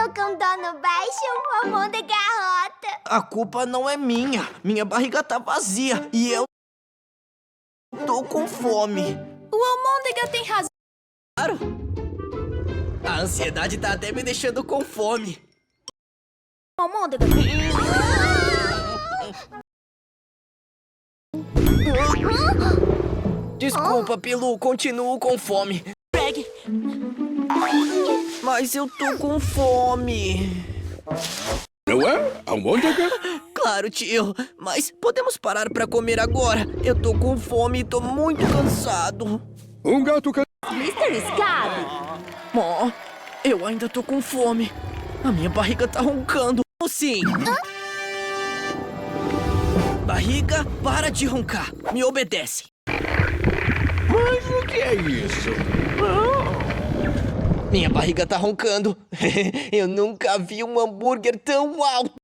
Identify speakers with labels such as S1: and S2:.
S1: tô com dano baixo, o mundo é garrota.
S2: A culpa não é minha. Minha barriga tá vazia e eu tô com fome.
S3: O Almôndega tem razão.
S2: Claro. A ansiedade tá até me deixando com fome.
S3: Almôndega.
S2: Desculpa, Pilu, continuo com fome.
S3: Greg.
S2: Mas eu tô com fome.
S4: Não é, Almôndega?
S2: Claro, tio, mas podemos parar pra comer agora. Eu tô com fome e tô muito cansado.
S4: Um gato
S3: Mr. Scab.
S2: Oh, eu ainda tô com fome. A minha barriga tá roncando. Sim. Barriga, para de roncar. Me obedece.
S4: Mas o que é isso?
S2: Minha barriga tá roncando. Eu nunca vi um hambúrguer tão alto.